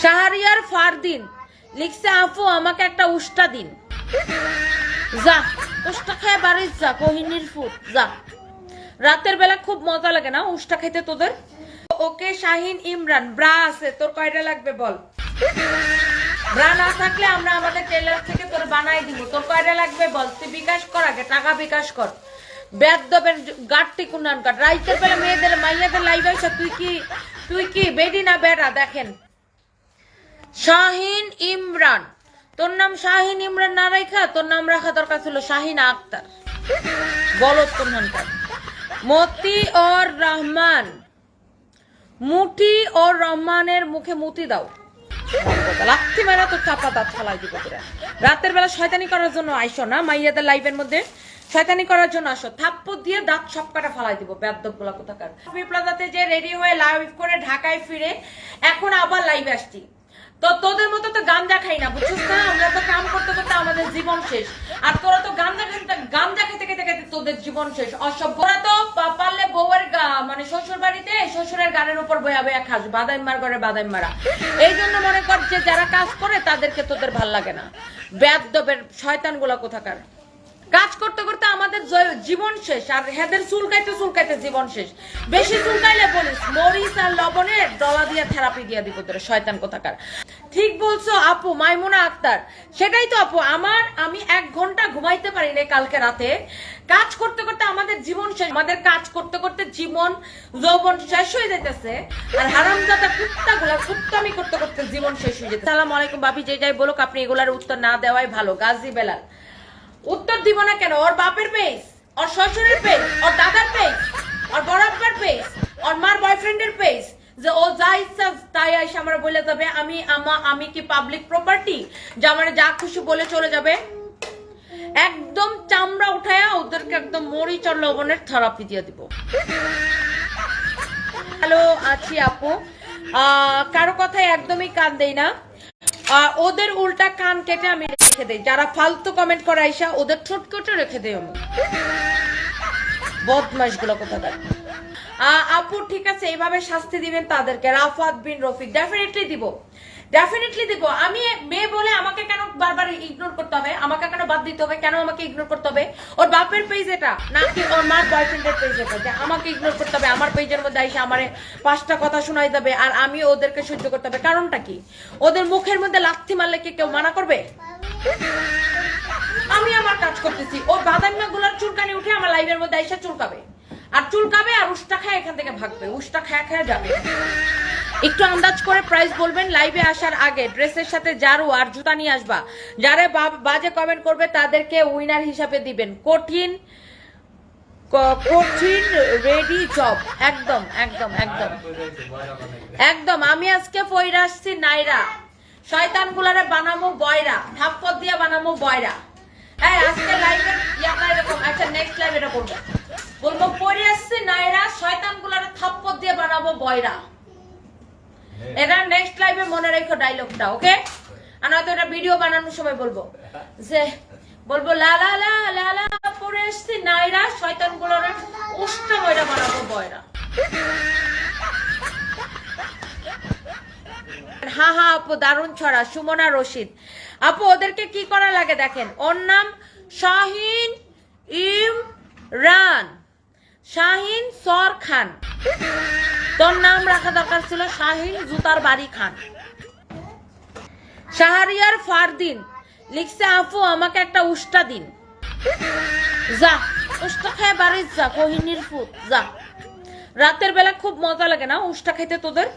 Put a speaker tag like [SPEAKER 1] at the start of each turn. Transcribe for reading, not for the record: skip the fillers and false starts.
[SPEAKER 1] শাহরিয়ার ফারদিন লিখছে, আপু আমাকে একটা উষ্টা দিন। যা উষ্টা খায় বাড়ির যা, কোহিনীর ফুট যা। রাতের বেলা খুব মজা লাগে না উষ্টা খাইতে তোদের? ওকে শাহিন ইমরান, ব্রা আছে তোর কয়টা লাগবে বল? ব্রা না থাকলে আমরা আমাদের টেলার থেকে তোর বানাই দিব। তোর কয়টা লাগবে বল? তুই বিকাশ কর, আগে টাকা বিকাশ কর। বেদবের গাটটি কুনান কাট। রাইতের বেলা মেয়েদের মাইয়াদের লাইভে এসে তুই কি বেডি না বেড়া? দেখেন শাহিন ইমরান, তোর নাম শাহিন ইমরান না রাখা তোর নাম রাখা দরকার ছিল শাহিনা আক্তার। বলত কুনানকার। মতি ওর রহমান, মুটি ওর রহমানের মুখে মুতি দাও। লাথি মারা তো চাপা দাঁত ফালাই দিব তোরা। রাতের বেলা শয়তানি করার জন্য আইসো না মাইয়াদের লাইভের মধ্যে, শয়তানি করার জন্য আসো। থাপ্পড় দিয়ে দাঁত সব কাটা ফালাই দিব বেয়াদব গুলা কোথাকার। প্লাজাতে যে রেডি হয়ে লাইভ করে ঢাকায় ফিরে এখন আবার লাইভে আসছি। তো তোদের মতো তো গাঞ্জা খাই না, বুঝছিস না? আমরা তো কাম করতে করতে আমাদের জীবন শেষ, আর তোরা তো গাঞ্জা খেতে খেতে খেতে তোদের জীবন শেষ। অসভ্য। তোরা তো পারলে বউয়ের মানে শ্বশুর বাড়িতে শ্বশুরের গানের উপর বয়া বয়া খাস, বাদাম মার করে বাদাম মারা। এই জন্য মনে কর যে যারা কাজ করে তাদেরকে তোদের ভাল লাগে না। বেয়াদবের শয়তান গুলা কোথাকার। কাজ করতে করতে আমাদের জীবন শেষ, আর হেদের চুলকাইতে জীবন শেষ। বেশি চুলকাইলে বলিস মরিচ আর লবণের ডলা দিয়ে থেরাপি দিয়ে দিব তোর, শয়তান কোথাকার। ঠিক বলছো আপু, মাইমুনা আক্তার। সেটাই তো আপু, আমি 1 ঘন্টা ঘুমাইতে পারি না কালকে রাতে। কাজ করতে করতে আমাদের জীবন শেষ। আমাদের কাজ করতে করতে জীবন যৌবন শেষ হয়ে যাইতেছে, আর হারামজাদা কুত্তাগুলা কুত্তামি করতে করতে জীবন শেষ হয়ে যেতেছে। আসসালামু আলাইকুম ভাবি, যেটাই বলুক আপনি এগুলার উত্তর না দেওয়াই ভালো। গাজী বেলাল, উত্তর দিব না কেন? ওর বাপের পেজ, ওর শ্বশুরের পেজ, ওর দাদার পেজ, ওর বড় আব্বার পেজ, ওর মার বয়ফ্রেন্ডের পেজ, যে ও যা ইচ্ছা তাই এসে আমার বলে যাবে। আমি কি পাবলিক প্রপার্টি যে আমার যা খুশি বলে চলে যাবে? একদম চামড়া উঠায়া ওদেরকে একদম মরিচ আর লবণের থেরাপি দিয়ে দিব। হ্যালো আছি আপু, কারো কথায় একদমই কান দেই না। ওদের উল্টা কান কেটে আমি রেখে দেই। যারা ফালতু কমেন্ট করে আইসা ওদের ঠোঁট কেটে রেখে দেই আমি। বদমাইশ গুলো কোথাকার। আপু ঠিক আছে, এইভাবে শাস্তি দিবেন তাদেরকে। রাফাত বিন রফিক, ডেফিনেটলি দিব। আমি মেয়ে বলে আমাকে কেন বারবার ইগনোর করতে হবে? আমাকে কেন বাদ দিতে হবে? কেন আমাকে ইগনোর করতে হবে? ওর বাপের পেজ এটা নাকি ওর মার বয়ফ্রেন্ডের পেজ এটা যে আমাকে ইগনোর করতে হবে? আমার পেজের মধ্যে এসে আমারে 5টা কথা শোনাই দেবে আর আমি ওদেরকে সহ্য করতে হবে? কারণটা কি? ওদের মুখের মধ্যে লাথি মারলে কি কেউ মানা করবে? আমি আমার কাজ করতেছি, ওর বাদাম্মা গুলার চুলকানি উঠে আমার লাইভের মধ্যে এসে চুলকাবে আর উষ্টা খায় এখান থেকে ভাগবে, উষ্টা খায়া যাবে। একটু আন্দাজ করে প্রাইস বলবেন। লাইভে আসার আগে ড্রেসের সাথে ঝাড়ু আর জুতা নিয়ে আসবা। যারা বাজে কমেন্ট করবে তাদেরকে উইনার হিসাবে দিবেন। কঠিন রেডি জব। একদম আমি আজকে পয়রা আসছি নাইরা, শয়তান গুলারে বানামো বয়রা, থাপ্পড় দিয়ে বানামো বয়রা। হ্যাঁ আজকে লাইভে এরকম। আচ্ছা নেক্সট লাইভ এটা বলবো পরে আসছি নাইরা, শয়তান গুলারে থাপ্পড় দিয়ে বানাবো বয়রা। এটা নেক্সট লাইভে মনে রেখো ডায়লগটা, ওকে? আর নয়তো এটা ভিডিও বানানোর সময় বলবো লা লা লা লা লা পরে আসছি নাইরা, শয়তান গুলারে উষ্টা বয়রা বানাবো বয়রা। হ্যাঁ আপু দারুণ ছড়া। সুমনা রশিদ আপু, ওদেরকে কি করা লাগে দেখেন। ওর নাম শাহিন ইমরান, শাহিন সর খান। তোর নাম রাখা দরকার ছিল শাহিন জুতার বাড়ি খান। শাহরিয়ার ফারদিন লিখছে, আপু আমাকে একটা উষ্টা দিন। যা উষ্টা খায় বাড়ির যা, কোহিনীর ফুট যা। রাতের বেলা খুব মজা লাগে না উষ্টা খাইতে তোদের?